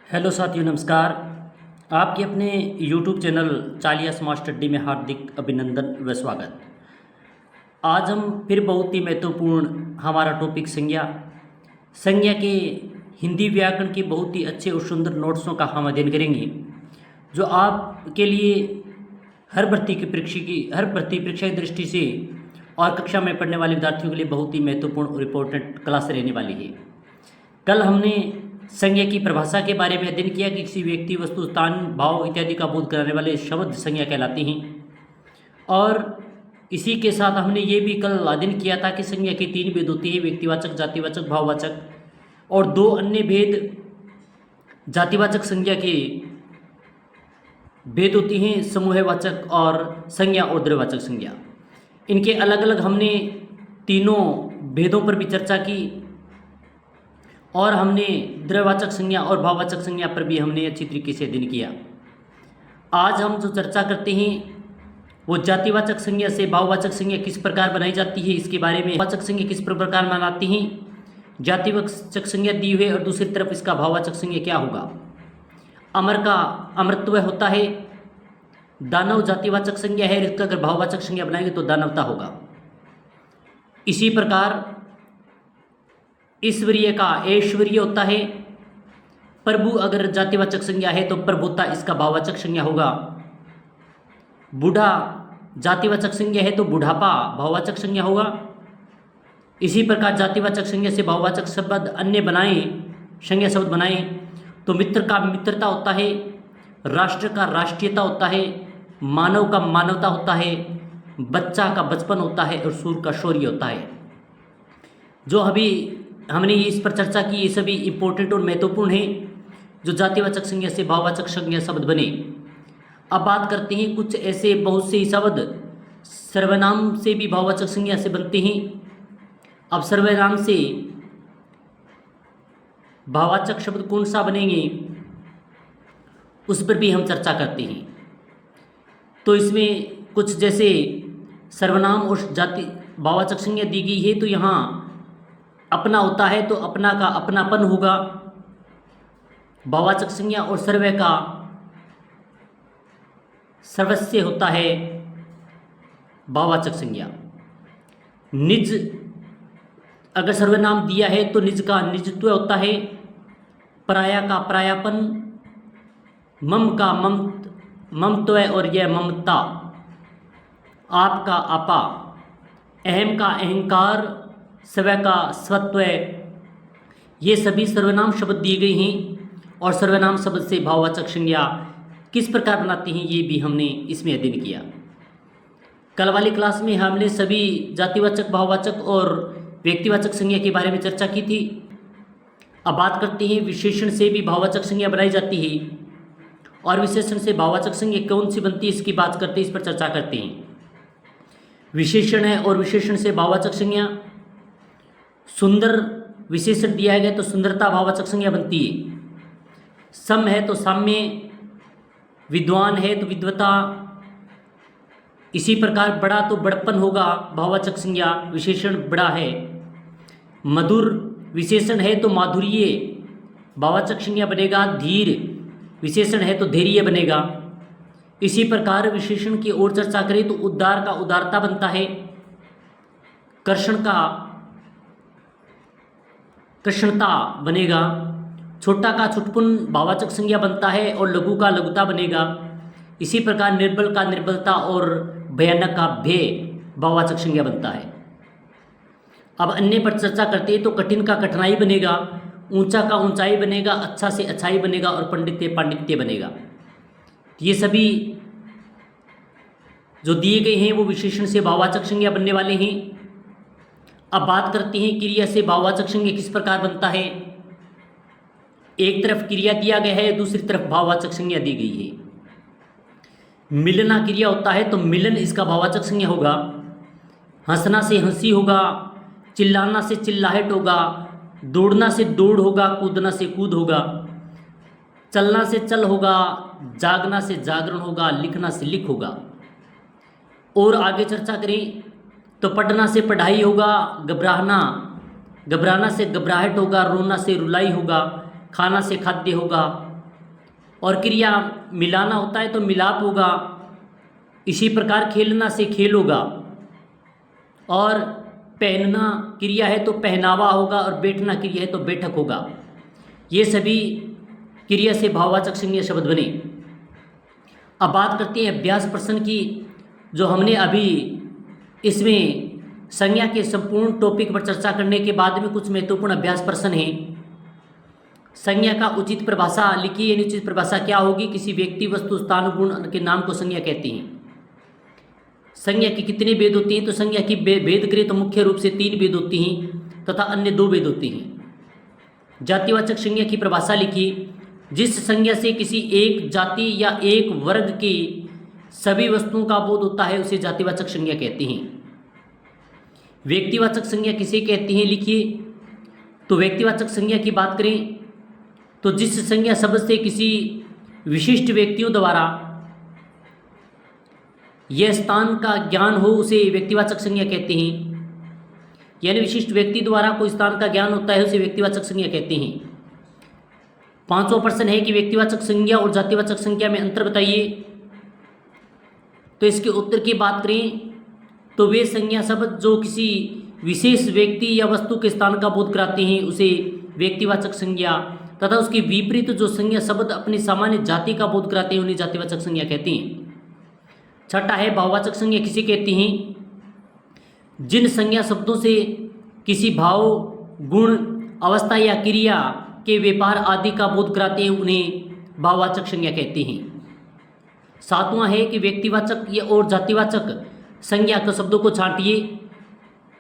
Hello साथियों, नमस्कार। आपके अपने यूट्यूब चैनल चालिया स्मार्ट स्टडी में हार्दिक अभिनंदन व स्वागत। आज हम फिर बहुत ही महत्वपूर्ण हमारा टॉपिक संज्ञा के हिंदी व्याकरण के बहुत ही अच्छे और सुंदर नोट्सों का हम अध्ययन करेंगे, जो आपके लिए हर भर्ती परीक्षा की दृष्टि से और कक्षा में पढ़ने वाले विद्यार्थियों के लिए बहुत ही महत्वपूर्ण और इम्पोर्टेंट क्लास रहने वाली है। कल हमने संज्ञा की परिभाषा के बारे में अध्ययन किया कि किसी व्यक्ति, वस्तु, स्थान, भाव इत्यादि का बोध कराने वाले शब्द संज्ञा कहलाती हैं। और इसी के साथ हमने ये भी कल अध्ययन किया था कि संज्ञा के 3 भेद होते हैं: व्यक्तिवाचक, जातिवाचक, भाववाचक। और 2 अन्य भेद जातिवाचक संज्ञा के भेद होती हैं: समूहवाचक और संज्ञा और द्रव्यवाचक संज्ञा। इनके अलग अलग हमने तीनों भेदों पर भी चर्चा की और हमने द्रव्यवाचक संज्ञा और भाववाचक संज्ञा पर भी हमने अच्छी तरीके से अध्ययन किया। आज हम जो चर्चा करते हैं वो जातिवाचक संज्ञा से भाववाचक संज्ञा किस प्रकार बनाई जाती है, इसके बारे में। वाचक संज्ञा किस प्रकार बनाती हैं, जातिवाचक संज्ञा दी हुई और दूसरी तरफ इसका भाववाचक संज्ञा क्या होगा। अमर का अमरत्व होता है, दानव जातिवाचक संज्ञा है, इसका अगर भाववाचक संज्ञा बनाएंगे तो दानवता होगा। इसी प्रकार ईश्वरीय का ऐश्वर्य होता है, प्रभु अगर जातिवाचक संज्ञा है तो प्रभुता इसका भाववाचक संज्ञा होगा। बूढ़ा जातिवाचक संज्ञा है तो बुढ़ापा भाववाचक संज्ञा होगा। इसी प्रकार जातिवाचक संज्ञा से भाववाचक शब्द अन्य बनाएं, संज्ञा शब्द बनाएं तो मित्र का मित्रता होता है, राष्ट्र का राष्ट्रीयता होता है, मानव का मानवता होता है, बच्चा का बचपन होता है और सूर का शौर्य होता है। जो अभी हमने इस पर चर्चा की, ये सभी इम्पोर्टेंट और महत्वपूर्ण हैं जो जातिवाचक संज्ञा से भाववाचक संज्ञा शब्द बने। अब बात करते हैं कुछ ऐसे बहुत से शब्द सर्वनाम से भी भाववाचक संज्ञा से बनते हैं। अब सर्वनाम से भाववाचक शब्द कौन सा बनेंगे उस पर भी हम चर्चा करते हैं। तो इसमें कुछ जैसे सर्वनाम और जाति भाववाचक संज्ञा दी गई है, तो यहाँ अपना होता है तो अपना का अपनापन होगा भाववाचक संज्ञा, और सर्व का सर्वस्व होता है भाववाचक संज्ञा। निज अगर सर्वनाम दिया है तो निज का निजत्व होता है, पराया का परायापन, मम का ममत्व और यह ममता, आप का आपा, अहम का अहंकार, स्व का स्वत्व, ये सभी सर्वनाम शब्द दिए गए हैं। और सर्वनाम शब्द से भाववाचक संज्ञा किस प्रकार बनाती हैं ये भी हमने इसमें अध्ययन किया। कल वाली क्लास में हमने सभी जातिवाचक, भाववाचक और व्यक्तिवाचक संज्ञा के बारे में चर्चा की थी। अब बात करते हैं विशेषण से भी भाववाचक संज्ञा बनाई जाती है, और विशेषण से भाववाचक संज्ञा कौन सी बनती है इसकी बात करते हैं, इस पर चर्चा करते हैं। विशेषण है और विशेषण से भाववाचक संज्ञा। सुंदर विशेषण दिया गया तो सुंदरता भाववाचक संज्ञा बनती है। सम है तो साम्य, विद्वान है तो विद्वता। इसी प्रकार बड़ा तो बड़पन होगा भाववाचक संज्ञा, विशेषण बड़ा है। मधुर विशेषण है तो माधुर्य भाववाचक संज्ञा बनेगा। धीर विशेषण है तो धैर्य बनेगा। इसी प्रकार विशेषण की ओर चर्चा करें तो उदार का उदारता बनता है, कर्षण का कृष्णता बनेगा, छोटा का छुटपुन भाववाचक संज्ञा बनता है और लघु का लघुता बनेगा। इसी प्रकार निर्बल का निर्बलता और भयानक का भय भाववाचक संज्ञा बनता है। अब अन्य पर चर्चा करते हैं तो कठिन का कठिनाई बनेगा, ऊंचा का ऊंचाई बनेगा, अच्छा से अच्छाई बनेगा और पंडित्य पांडित्य बनेगा। ये सभी जो दिए गए हैं वो विशेषण से भाववाचक संज्ञा बनने वाले हैं। अब बात करते हैं क्रिया से भाववाचक संज्ञा किस प्रकार बनता है। एक तरफ क्रिया दिया गया है, दूसरी तरफ भाववाचक संज्ञा दी गई है। मिलना क्रिया होता है तो मिलन इसका भाववाचक संज्ञा होगा। हंसना से हंसी होगा, चिल्लाना से चिल्लाहट होगा, दौड़ना से दौड़ होगा, कूदना से कूद होगा, चलना से चल होगा, जागना से जागरण होगा, लिखना से लिख होगा। और आगे चर्चा करें तो पढ़ना से पढ़ाई होगा, घबराना से घबराहट होगा, रोना से रुलाई होगा, खाना से खाद्य होगा, और क्रिया मिलाना होता है तो मिलाप होगा। इसी प्रकार खेलना से खेल होगा, और पहनना क्रिया है तो पहनावा होगा, और बैठना क्रिया है तो बैठक होगा। ये सभी क्रिया से भाववाचक संज्ञा शब्द बने। अब बात करते हैं अभ्यास प्रश्न की, जो हमने अभी इसमें संज्ञा के संपूर्ण टॉपिक पर चर्चा करने के बाद में कुछ महत्वपूर्ण अभ्यास प्रश्न हैं। संज्ञा का उचित परिभाषा लिखिए। यानी उचित परिभाषा क्या होगी? किसी व्यक्ति, वस्तु, स्थान, गुण के नाम को संज्ञा कहती हैं। संज्ञा की कितने भेद होती हैं? तो संज्ञा की भेद करें तो मुख्य रूप से 3 भेद होती हैं तथा अन्य 2 भेद होती हैं। जातिवाचक संज्ञा की परिभाषा लिखिए। जिस संज्ञा से किसी एक जाति या एक वर्ग की सभी वस्तुओं का बोध होता है उसे जातिवाचक संज्ञा कहती हैं। व्यक्तिवाचक संज्ञा किसे कहती हैं? लिखिए। तो व्यक्तिवाचक संज्ञा की बात करें तो जिस संज्ञा शब्द से किसी विशिष्ट व्यक्तियों द्वारा यह स्थान का ज्ञान हो उसे व्यक्तिवाचक संज्ञा कहते हैं। यानी विशिष्ट व्यक्ति द्वारा कोई स्थान का ज्ञान होता है उसे व्यक्तिवाचक संज्ञा कहते हैं। 5वां प्रश्न है कि व्यक्तिवाचक संज्ञा और जातिवाचक संज्ञा में अंतर बताइए। तो इसके उत्तर की बात करें तो वे संज्ञा शब्द जो किसी विशेष व्यक्ति या वस्तु के स्थान का बोध कराते हैं उसे व्यक्तिवाचक संज्ञा, तथा उसके विपरीत जो संज्ञा शब्द अपनी सामान्य जाति का बोध कराते हैं उन्हें जातिवाचक संज्ञा कहते हैं। 6ठा है भाववाचक संज्ञा किसे कहते हैं? जिन संज्ञा शब्दों से किसी भाव, गुण, अवस्था या क्रिया के व्यापार आदि का बोध कराते हैं उन्हें भाववाचक संज्ञा कहते हैं। 7वां है कि व्यक्तिवाचक या और जातिवाचक संज्ञा के शब्दों को छांटिए।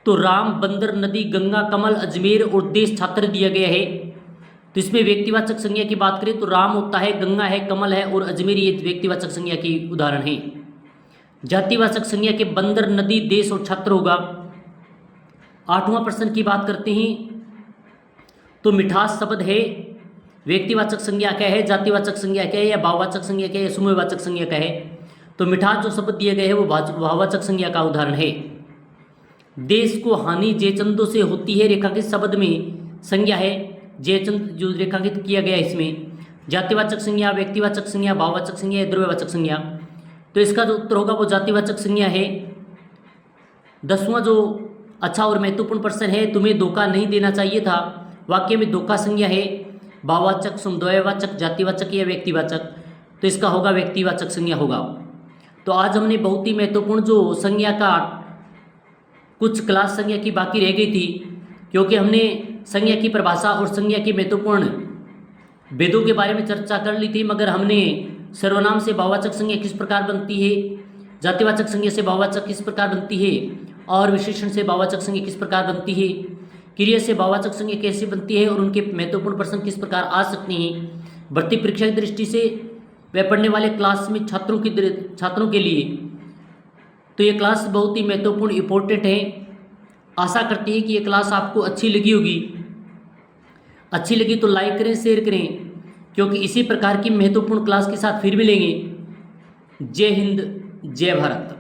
तो राम, बंदर, नदी, गंगा, कमल, अजमेर और देश छात्र दिया गया है। तो इसमें व्यक्तिवाचक संज्ञा की बात करें तो राम होता है, गंगा है, कमल है और अजमेर ये व्यक्तिवाचक संज्ञा की उदाहरण है। जातिवाचक संज्ञा के बंदर, नदी, देश और छात्र होगा। 8वां प्रश्न की बात करते हैं तो मिठास शब्द है। व्यक्तिवाचक संज्ञा क्या है, जातिवाचक संज्ञा क्या है, या भाववाचक संज्ञा क्या है, या समूहवाचक संज्ञा क्या है? तो मिठास जो शब्द दिया गया है वो भाववाचक संज्ञा का उदाहरण है। देश को हानि जयचंदों से होती है रेखांकित शब्द में संज्ञा है। जयचंद जो रेखांकित किया गया है इसमें जातिवाचक संज्ञा, व्यक्तिवाचक संज्ञा, भाववाचक संज्ञा या द्रव्यवाचक संज्ञा। तो इसका जो उत्तर होगा वो जातिवाचक संज्ञा है। 10वां जो अच्छा और महत्वपूर्ण प्रश्न है, तुम्हें धोखा नहीं देना चाहिए था, वाक्य में धोखा संज्ञा है भाववाचक, समुदायवाचक, जातिवाचक या व्यक्तिवाचक? तो इसका होगा व्यक्तिवाचक संज्ञा होगा। तो आज हमने बहुत ही महत्वपूर्ण जो संज्ञा का कुछ क्लास संज्ञा की बाकी रह गई थी, क्योंकि हमने संज्ञा की परिभाषा और संज्ञा की महत्वपूर्ण भेदों के बारे में चर्चा कर ली थी, मगर हमने सर्वनाम से भाववाचक संज्ञा किस प्रकार बनती है, जातिवाचक संज्ञा से भाववाचक किस प्रकार बनती है, और विशेषण से भाववाचक संज्ञा किस प्रकार बनती है, क्रिया से भाववाचक संज्ञा कैसे बनती है और उनके महत्वपूर्ण प्रश्न किस प्रकार आ सकते हैं भर्ती परीक्षा की दृष्टि से व पढ़ने वाले क्लास में छात्रों के लिए। तो ये क्लास बहुत ही महत्वपूर्ण इम्पोर्टेंट है। आशा करते हैं कि ये क्लास आपको अच्छी लगी होगी। अच्छी लगी तो लाइक करें, शेयर करें, क्योंकि इसी प्रकार की महत्वपूर्ण क्लास के साथ फिर मिलेंगे। जय हिंद, जय भारत।